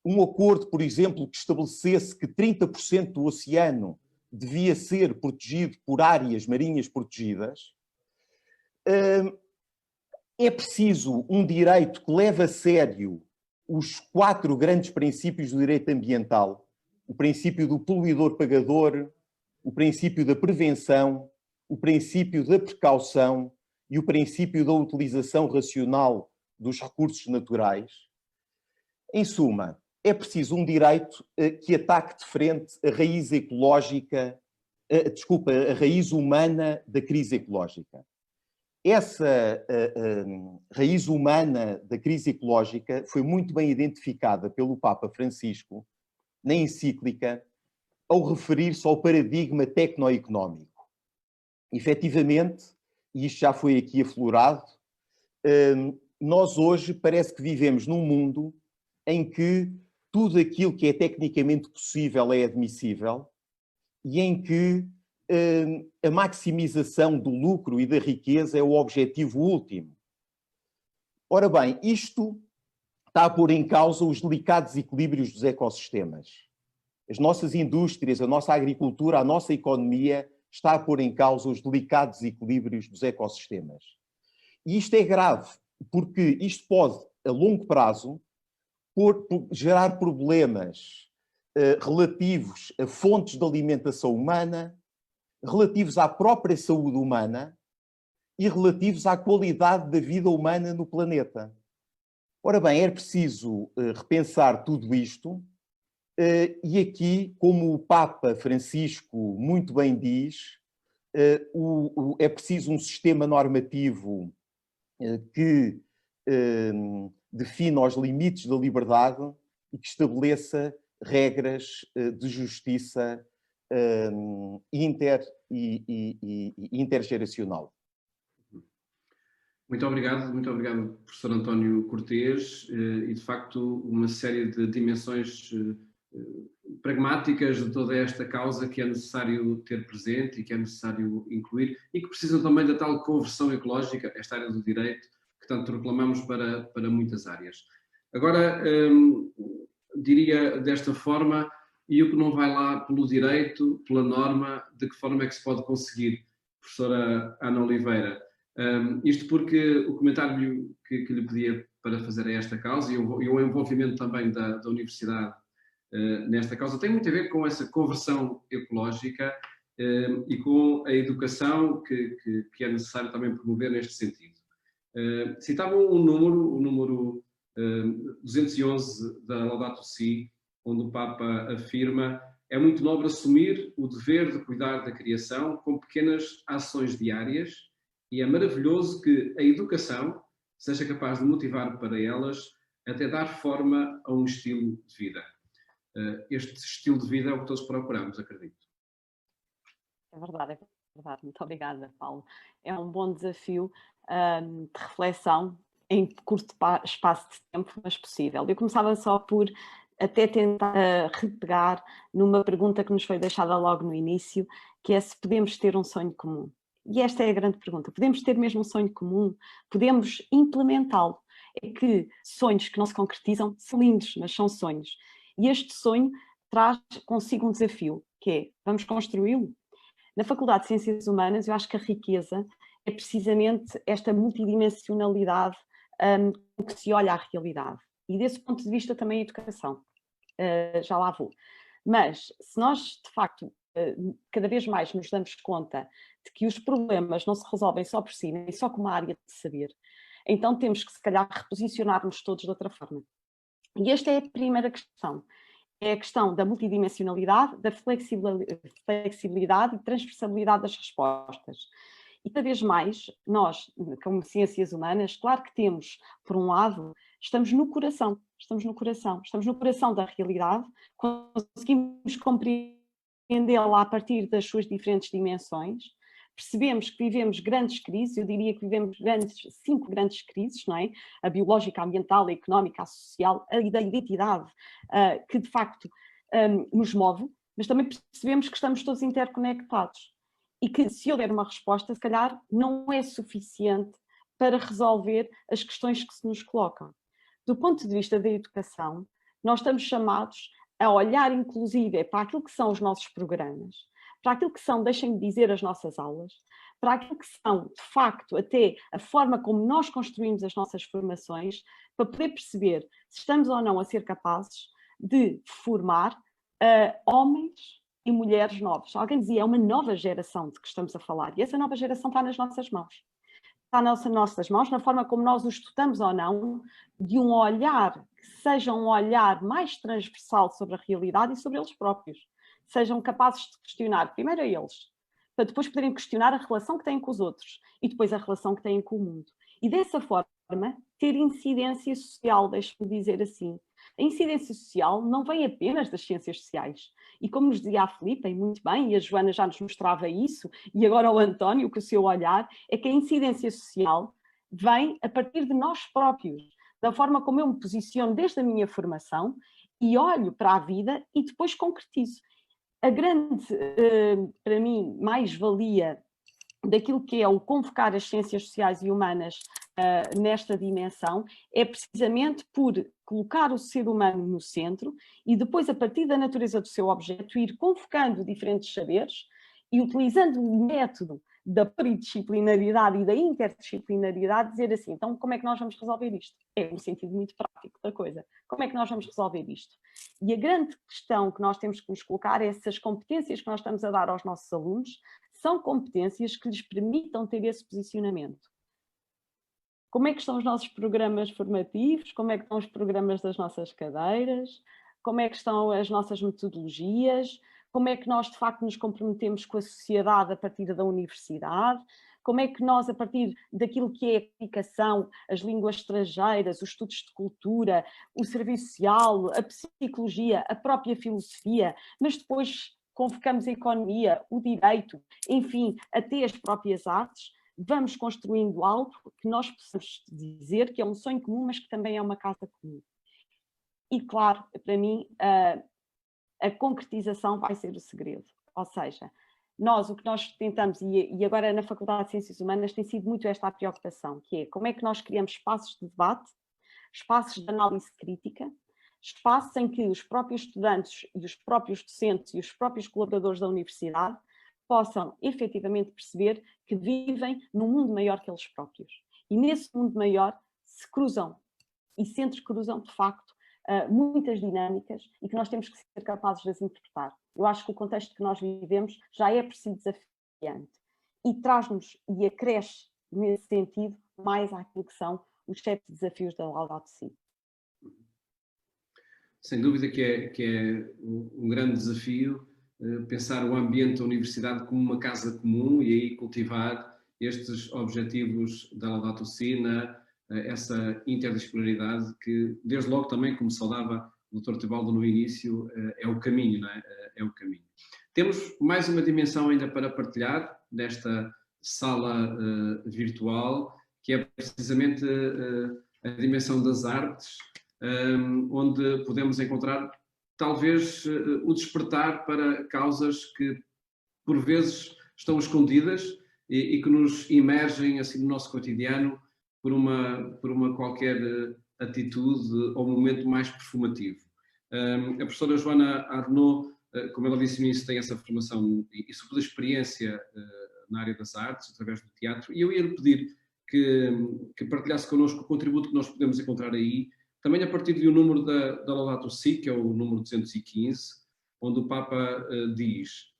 Um acordo, por exemplo, que estabelecesse que 30% do oceano devia ser protegido por áreas marinhas protegidas. É preciso um direito que leve a sério os 4 grandes princípios do direito ambiental: o princípio do poluidor-pagador, o princípio da prevenção, o princípio da precaução e o princípio da utilização racional dos recursos naturais. Em suma, é preciso um direito que ataque de frente a raiz ecológica, a raiz humana da crise ecológica. Essa raiz humana da crise ecológica foi muito bem identificada pelo Papa Francisco na encíclica ao referir-se ao paradigma tecnoeconómico. Efetivamente, e isto já foi aqui aflorado, nós hoje parece que vivemos num mundo em que tudo aquilo que é tecnicamente possível é admissível e em que a maximização do lucro e da riqueza é o objetivo último. Ora bem, isto está a pôr em causa os delicados equilíbrios dos ecossistemas. As nossas indústrias, a nossa agricultura, a nossa economia está a pôr em causa os delicados equilíbrios dos ecossistemas. E isto é grave, porque isto pode, a longo prazo, gerar problemas relativos a fontes de alimentação humana, relativos à própria saúde humana e relativos à qualidade da vida humana no planeta. Ora bem, é preciso repensar tudo isto e aqui, como o Papa Francisco muito bem diz, é preciso um sistema normativo que defina os limites da liberdade e que estabeleça regras de justiça intergeracional. Muito obrigado, professor António Cortês, e de facto uma série de dimensões pragmáticas de toda esta causa que é necessário ter presente e que é necessário incluir e que precisam também da tal conversão ecológica, esta área do direito, que tanto reclamamos para muitas áreas. Agora, diria desta forma, e o que não vai lá pelo direito, pela norma, de que forma é que se pode conseguir, professora Ana Oliveira? Isto porque o comentário que lhe pedia para fazer a esta causa e o envolvimento também da Universidade nesta causa tem muito a ver com essa conversão ecológica e com a educação que é necessário também promover neste sentido. Citavam o número 211 da Laudato Si, onde o Papa afirma: é muito nobre assumir o dever de cuidar da criação com pequenas ações diárias e é maravilhoso que a educação seja capaz de motivar para elas até dar forma a um estilo de vida. Este estilo de vida é o que todos procuramos, acredito. É verdade. Muito obrigada, Paulo. É um bom desafio de reflexão em curto espaço de tempo, mas possível. Eu começava só por até tentar repegar numa pergunta que nos foi deixada logo no início, que é se podemos ter um sonho comum. E esta é a grande pergunta. Podemos ter mesmo um sonho comum? Podemos implementá-lo? É que sonhos que não se concretizam são lindos, mas são sonhos. E este sonho traz consigo um desafio, que é, vamos construí-lo? Na Faculdade de Ciências Humanas, eu acho que a riqueza é precisamente esta multidimensionalidade com que se olha à realidade. E desse ponto de vista também a educação. Já lá vou. Mas se nós, de facto, cada vez mais nos damos conta de que os problemas não se resolvem só por si, nem só com uma área de saber, então temos que, se calhar, reposicionar-nos todos de outra forma. E esta é a primeira questão. É a questão da multidimensionalidade, da flexibilidade e transversabilidade das respostas. E cada vez mais, nós, como ciências humanas, claro que temos, por um lado, estamos no coração da realidade, conseguimos compreendê-la a partir das suas diferentes dimensões, percebemos que vivemos grandes crises, eu diria que vivemos 5 grandes crises, não é? A biológica, a ambiental, a económica, a social, a da identidade, que de facto nos move, mas também percebemos que estamos todos interconectados e que, se eu der uma resposta, se calhar não é suficiente para resolver as questões que se nos colocam. Do ponto de vista da educação, nós estamos chamados a olhar inclusive para aquilo que são os nossos programas, para aquilo que são, deixem-me dizer, as nossas aulas, para aquilo que são, de facto, até a forma como nós construímos as nossas formações, para poder perceber se estamos ou não a ser capazes de formar homens e mulheres novos. Alguém dizia, é uma nova geração de que estamos a falar, e essa nova geração está nas nossas mãos. Está nas nossas mãos, na forma como nós o estudamos ou não, de um olhar que seja um olhar mais transversal sobre a realidade e sobre eles próprios. Sejam capazes de questionar primeiro a eles, para depois poderem questionar a relação que têm com os outros e depois a relação que têm com o mundo. E dessa forma, ter incidência social, deixe-me dizer assim. A incidência social não vem apenas das ciências sociais. E como nos dizia a Filipe, e muito bem, e a Joana já nos mostrava isso, e agora o António, com o seu olhar, é que a incidência social vem a partir de nós próprios, da forma como eu me posiciono desde a minha formação e olho para a vida e depois concretizo. A grande, para mim, mais-valia daquilo que é o convocar as ciências sociais e humanas nesta dimensão, é precisamente por colocar o ser humano no centro e depois, a partir da natureza do seu objeto, ir convocando diferentes saberes e utilizando o método da pluridisciplinaridade e da interdisciplinaridade, dizer assim, então como é que nós vamos resolver isto? É um sentido muito prático da coisa. Como é que nós vamos resolver isto? E a grande questão que nós temos que nos colocar é se as competências que nós estamos a dar aos nossos alunos são competências que lhes permitam ter esse posicionamento. Como é que estão os nossos programas formativos? Como é que estão os programas das nossas cadeiras? Como é que estão as nossas metodologias? Como é que nós, de facto, nos comprometemos com a sociedade a partir da universidade? Como é que nós, a partir daquilo que é a comunicação, as línguas estrangeiras, os estudos de cultura, o serviço social, a psicologia, a própria filosofia, mas depois convocamos a economia, o direito, enfim, até as próprias artes, vamos construindo algo que nós possamos dizer que é um sonho comum, mas que também é uma casa comum. E, claro, para mim, a concretização vai ser o segredo. Ou seja, o que nós tentamos, e agora na Faculdade de Ciências Humanas tem sido muito esta a preocupação, que é como é que nós criamos espaços de debate, espaços de análise crítica, espaços em que os próprios estudantes e os próprios docentes e os próprios colaboradores da universidade possam efetivamente perceber que vivem num mundo maior que eles próprios. E nesse mundo maior se cruzam e se entrecruzam, de facto, muitas dinâmicas e que nós temos que ser capazes de as interpretar. Eu acho que o contexto que nós vivemos já é por si desafiante e traz-nos e acresce, nesse sentido, mais àquilo que são os 7 desafios da Laudato Si. Sem dúvida que é um grande desafio pensar o ambiente da universidade como uma casa comum e aí cultivar estes objetivos da Laudato Si, essa interdisciplinaridade que, desde logo também, como saudava o Dr. Tebaldo no início, é o caminho, não é? É o caminho. Temos mais uma dimensão ainda para partilhar nesta sala virtual, que é precisamente a dimensão das artes, onde podemos encontrar talvez o despertar para causas que por vezes estão escondidas e que nos imergem assim no nosso cotidiano por uma qualquer atitude ou momento mais performativo. A professora Joana Arnaud, como ela disse no início, tem essa formação e sobretudo experiência na área das artes, através do teatro, e eu ia lhe pedir que partilhasse connosco o contributo que nós podemos encontrar aí, também a partir de um número da Laudato Si, que é o número 215, onde o Papa diz: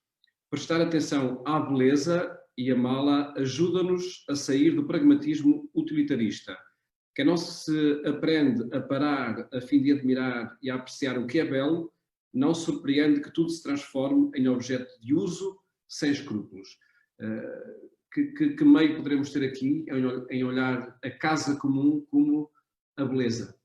prestar atenção à beleza e amá-la ajuda-nos a sair do pragmatismo utilitarista, que não se aprende a parar a fim de admirar e a apreciar o que é belo, não surpreende que tudo se transforme em objeto de uso sem escrúpulos. Que meio poderemos ter aqui em olhar a casa comum como a beleza?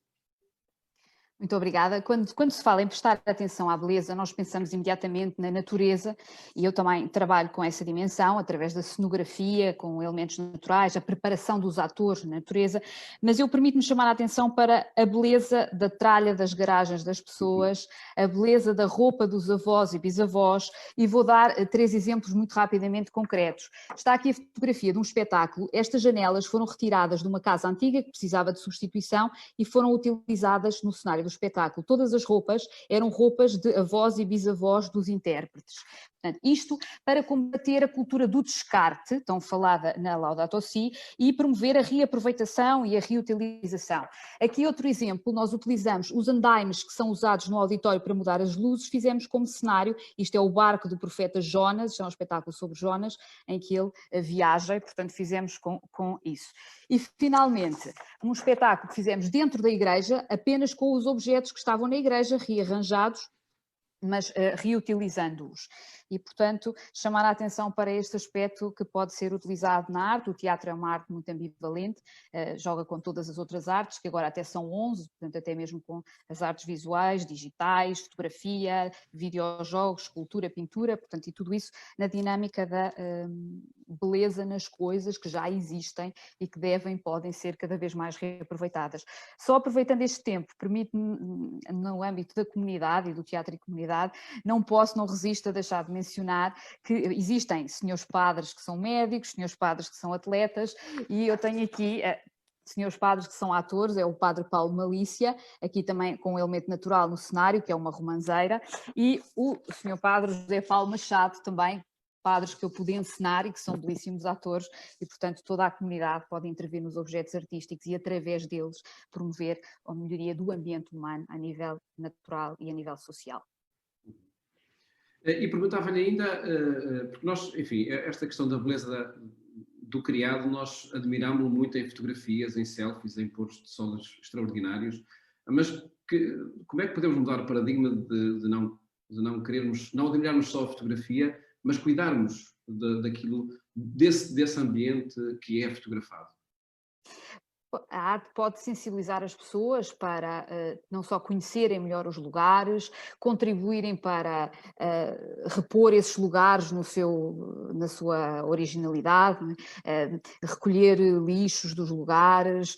Muito obrigada. Quando se fala em prestar atenção à beleza, nós pensamos imediatamente na natureza, e eu também trabalho com essa dimensão, através da cenografia, com elementos naturais, a preparação dos atores na natureza, mas eu permito-me chamar a atenção para a beleza da tralha das garagens das pessoas, a beleza da roupa dos avós e bisavós, e vou dar 3 exemplos muito rapidamente concretos. Está aqui a fotografia de um espetáculo. Estas janelas foram retiradas de uma casa antiga que precisava de substituição e foram utilizadas no cenário do espetáculo. Todas as roupas eram roupas de avós e bisavós dos intérpretes. Portanto, isto para combater a cultura do descarte, tão falada na Laudato Si, e promover a reaproveitação e a reutilização. Aqui outro exemplo, nós utilizamos os andaimes que são usados no auditório para mudar as luzes, fizemos como cenário, isto é o barco do profeta Jonas, é um espetáculo sobre Jonas, em que ele viaja, e portanto fizemos com isso. E finalmente, um espetáculo que fizemos dentro da igreja, apenas com os objetos que estavam na igreja, rearranjados, mas reutilizando-os. E, portanto, chamar a atenção para este aspecto que pode ser utilizado na arte. O teatro é uma arte muito ambivalente, joga com todas as outras artes, que agora até são 11, portanto, até mesmo com as artes visuais, digitais, fotografia, videojogos, escultura, pintura, portanto, e tudo isso na dinâmica da beleza nas coisas que já existem e que podem ser cada vez mais reaproveitadas. Só aproveitando este tempo, permite-me, no âmbito da comunidade e do teatro e comunidade, não resisto a deixar de mencionar que existem senhores padres que são médicos, senhores padres que são atletas, e eu tenho aqui senhores padres que são atores, é o padre Paulo Malícia, aqui também com um elemento natural no cenário, que é uma romanceira, e o senhor padre José Paulo Machado, também padres que eu pude encenar e que são belíssimos atores, e portanto toda a comunidade pode intervir nos objetos artísticos e através deles promover a melhoria do ambiente humano a nível natural e a nível social. E perguntava-lhe ainda, porque nós, enfim, esta questão da beleza do criado, nós admirámos-lo muito em fotografias, em selfies, em pôres de sol extraordinários, mas como é que podemos mudar o paradigma de não querermos, não admirarmos só a fotografia, mas cuidarmos desse ambiente que é fotografado? A arte pode sensibilizar as pessoas para não só conhecerem melhor os lugares, contribuírem para repor esses lugares na sua originalidade, recolher lixos dos lugares,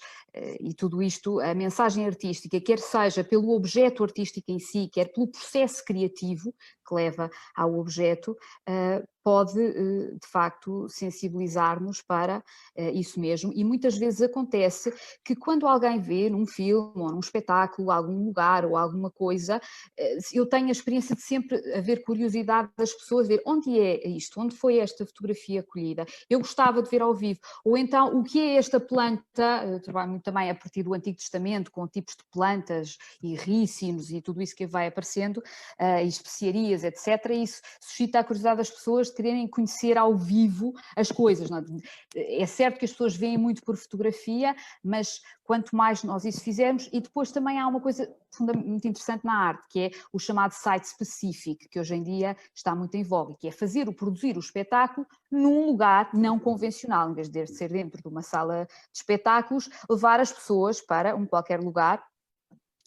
e tudo isto, a mensagem artística, quer seja pelo objeto artístico em si, quer pelo processo criativo que leva ao objeto, pode, de facto, sensibilizar-nos para isso mesmo. E muitas vezes acontece que quando alguém vê num filme ou num espetáculo, algum lugar ou alguma coisa, eu tenho a experiência de sempre haver curiosidade das pessoas, ver onde é isto, onde foi esta fotografia colhida, eu gostava de ver ao vivo, ou então o que é esta planta, eu trabalho muito também a partir do Antigo Testamento, com tipos de plantas e rícinos e tudo isso que vai aparecendo, e especiarias, etc. E isso suscita a curiosidade das pessoas de quererem conhecer ao vivo as coisas. Não é? É certo que as pessoas veem muito por fotografia, mas quanto mais nós isso fizermos, e depois também há uma coisa muito interessante na arte, que é o chamado site specific, que hoje em dia está muito em voga, que é produzir o espetáculo num lugar não convencional, em vez de ser dentro de uma sala de espetáculos, levar as pessoas para qualquer lugar.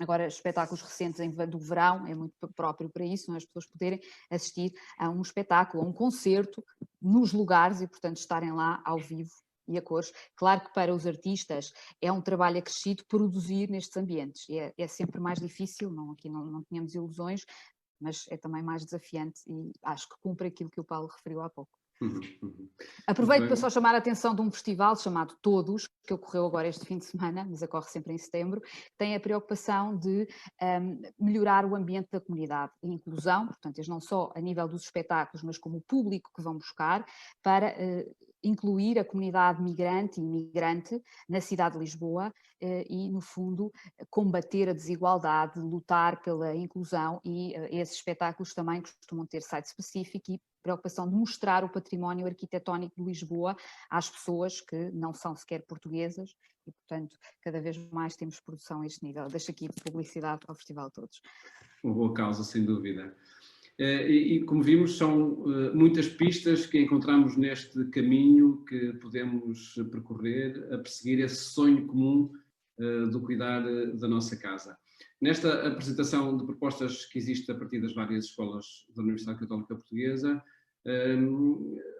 Agora, espetáculos recentes do verão é muito próprio para isso, não é? As pessoas poderem assistir a um espetáculo, a um concerto, nos lugares e, portanto, estarem lá ao vivo e a cores. Claro que para os artistas é um trabalho acrescido produzir nestes ambientes. É sempre mais difícil, aqui não tínhamos ilusões, mas é também mais desafiante e acho que cumpre aquilo que o Paulo referiu há pouco. Aproveito para só chamar a atenção de um festival chamado Todos, que ocorreu agora este fim de semana, mas ocorre sempre em setembro, tem a preocupação de melhorar o ambiente da comunidade, a inclusão, portanto, eles não só a nível dos espetáculos, mas como o público que vão buscar, para incluir a comunidade migrante e imigrante na cidade de Lisboa e, no fundo, combater a desigualdade, lutar pela inclusão, e esses espetáculos também costumam ter site específico e preocupação de mostrar o património arquitetónico de Lisboa às pessoas que não são sequer portuguesas e, portanto, cada vez mais temos produção a este nível. Deixo aqui publicidade ao Festival Todos. Uma boa causa, sem dúvida. E como vimos, são muitas pistas que encontramos neste caminho que podemos percorrer a perseguir esse sonho comum do cuidar da nossa casa. Nesta apresentação de propostas que existe a partir das várias escolas da Universidade Católica Portuguesa,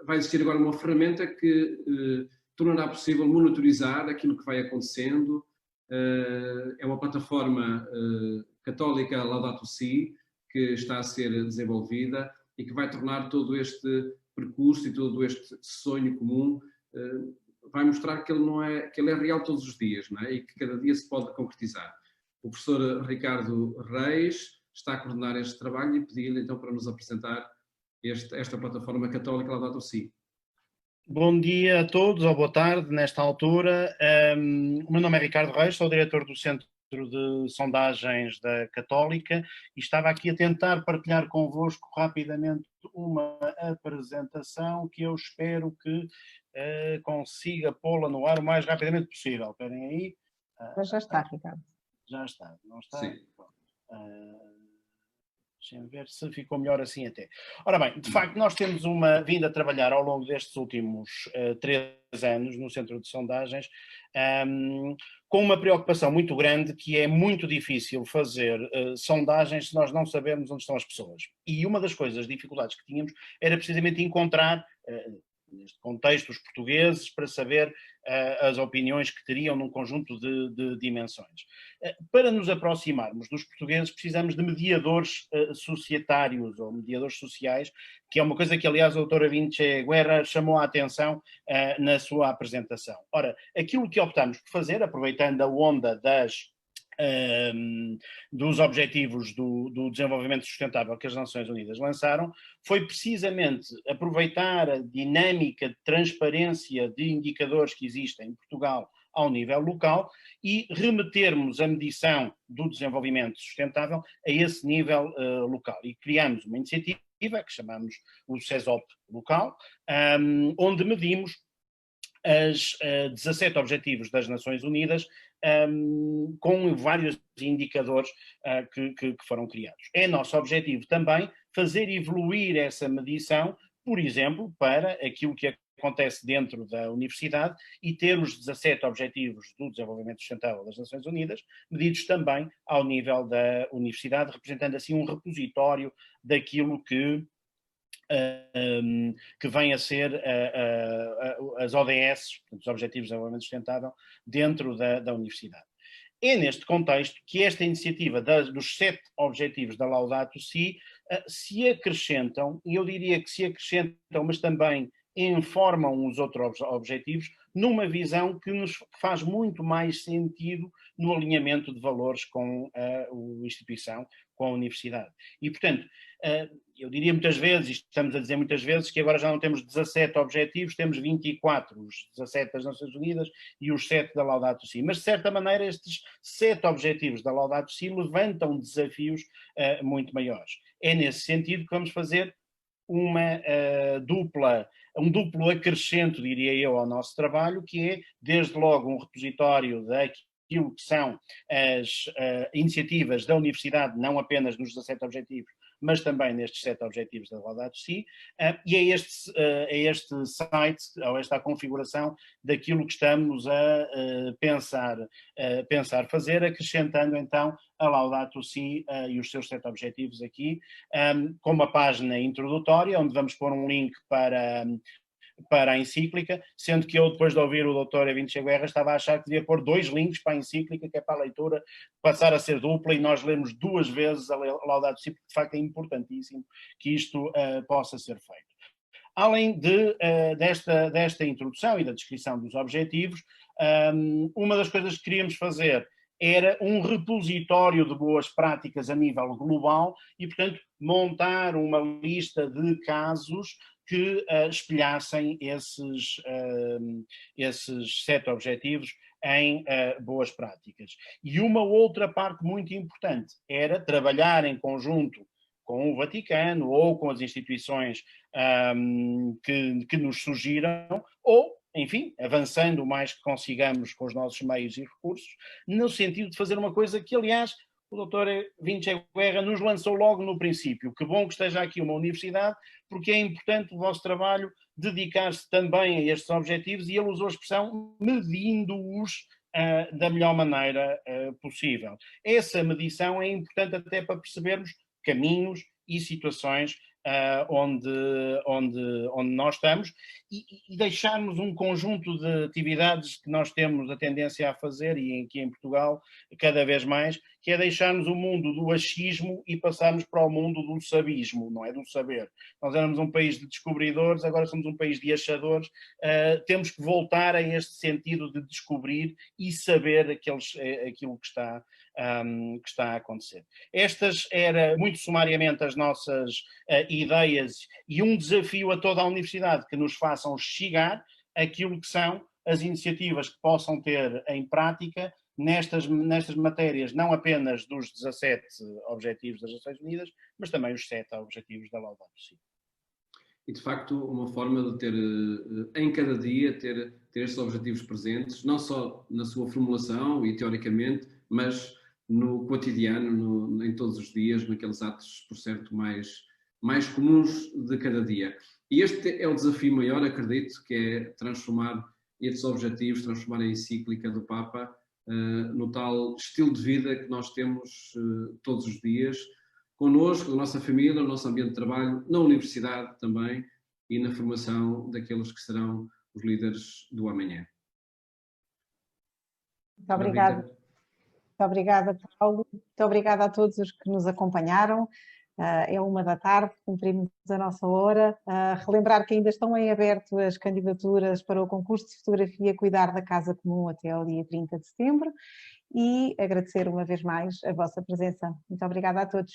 vai existir agora uma ferramenta que tornará possível monitorizar aquilo que vai acontecendo. É uma plataforma católica Laudato Si, que está a ser desenvolvida e que vai tornar todo este percurso e todo este sonho comum, vai mostrar que ele é real todos os dias, não é? E que cada dia se pode concretizar. O professor Ricardo Reis está a coordenar este trabalho e pedi-lhe então para nos apresentar esta plataforma católica Laudato Si. Bom dia a todos, ou boa tarde, nesta altura. O meu nome é Ricardo Reis, sou diretor do Centro de Sondagens da Católica e estava aqui a tentar partilhar convosco rapidamente uma apresentação que eu espero que consiga pô-la no ar o mais rapidamente possível. Esperem aí. Já está, Ricardo. Já está, não está? Sim. Deixem ver se ficou melhor assim até. Ora bem, de facto nós temos vindo a trabalhar ao longo destes últimos 3 anos no Centro de Sondagens com uma preocupação muito grande, que é muito difícil fazer sondagens se nós não sabemos onde estão as pessoas. E uma das dificuldades que tínhamos era precisamente encontrar neste contexto, os portugueses, para saber as opiniões que teriam num conjunto de dimensões. Para nos aproximarmos dos portugueses, precisamos de mediadores societários ou mediadores sociais, que é uma coisa que, aliás, a doutora Vinche Guerra chamou a atenção na sua apresentação. Ora, aquilo que optamos por fazer, aproveitando a onda dos Objetivos do Desenvolvimento Sustentável que as Nações Unidas lançaram, foi precisamente aproveitar a dinâmica de transparência de indicadores que existem em Portugal ao nível local e remetermos a medição do desenvolvimento sustentável a esse nível local. E criamos uma iniciativa que chamamos o CESOP local, onde medimos as 17 Objetivos das Nações Unidas com vários indicadores que foram criados. É nosso objetivo também fazer evoluir essa medição, por exemplo, para aquilo que acontece dentro da universidade e ter os 17 Objetivos do Desenvolvimento Sustentável das Nações Unidas medidos também ao nível da universidade, representando assim um repositório daquilo que vem a ser as ODS, os Objetivos de Desenvolvimento Sustentável, dentro da universidade. É neste contexto que esta iniciativa dos 7 Objetivos da Laudato Si se acrescentam, e eu diria que se acrescentam, mas também informam os outros objetivos, numa visão que nos faz muito mais sentido no alinhamento de valores com a instituição, com a universidade. E, portanto, eu diria muitas vezes, e estamos a dizer muitas vezes, que agora já não temos 17 objetivos, temos 24, os 17 das Nações Unidas e os 7 da Laudato Si. Mas, de certa maneira, estes 7 objetivos da Laudato Si levantam desafios muito maiores. É nesse sentido que vamos fazer um duplo acrescento, diria eu, ao nosso trabalho, que é, desde logo, um repositório daquilo que são as iniciativas da universidade, não apenas nos 17 objetivos, mas também nestes 7 objetivos da Laudato Si, e é este site, ou esta configuração daquilo que estamos a pensar fazer, acrescentando então a Laudato Si e os seus 7 objetivos aqui, com uma página introdutória, onde vamos pôr um link para a encíclica, sendo que eu, depois de ouvir o Dr. Vinche Guerra, estava a achar que devia pôr 2 links para a encíclica, que é para a leitura passar a ser dupla, e nós lemos 2 vezes a Laudato Si, porque de facto é importantíssimo que isto possa ser feito. Além desta introdução e da descrição dos objetivos, uma das coisas que queríamos fazer era um repositório de boas práticas a nível global e, portanto, montar uma lista de casos que espelhassem esses 7 objetivos em boas práticas. E uma outra parte muito importante era trabalhar em conjunto com o Vaticano ou com as instituições que nos sugiram, ou, enfim, avançando o mais que consigamos com os nossos meios e recursos, no sentido de fazer uma coisa que, aliás, o Dr. Vinche Guerra nos lançou logo no princípio. Que bom que esteja aqui uma universidade, porque é importante o vosso trabalho dedicar-se também a estes objetivos, e ele usou a expressão medindo-os da melhor maneira possível. Essa medição é importante até para percebermos caminhos e situações onde nós estamos e deixarmos um conjunto de atividades que nós temos a tendência a fazer, e aqui em Portugal cada vez mais, que é deixarmos o mundo do achismo e passarmos para o mundo do sabismo, não é? Do saber. Nós éramos um país de descobridores, agora somos um país de achadores. Temos que voltar a este sentido de descobrir e saber aquilo que está a acontecer. Estas eram, muito sumariamente, as nossas ideias e um desafio a toda a universidade, que nos façam chegar aquilo que são as iniciativas que possam ter em prática nestas matérias, não apenas dos 17 Objetivos das Nações Unidas, mas também os 7 Objetivos da Laudato Si. E, de facto, uma forma de ter, em cada dia, ter estes objetivos presentes, não só na sua formulação e teoricamente, mas no cotidiano, em todos os dias, naqueles atos, por certo, mais comuns de cada dia. E este é o desafio maior, acredito, que é transformar estes objetivos, transformar a encíclica do Papa no tal estilo de vida que nós temos todos os dias, connosco, na nossa família, no nosso ambiente de trabalho, na universidade também, e na formação daqueles que serão os líderes do amanhã. Muito obrigada. Muito obrigada, Paulo. Muito obrigada a todos os que nos acompanharam. É 13h, cumprimos a nossa hora. Relembrar que ainda estão em aberto as candidaturas para o concurso de fotografia Cuidar da Casa Comum até ao dia 30 de setembro e agradecer uma vez mais a vossa presença. Muito obrigada a todos.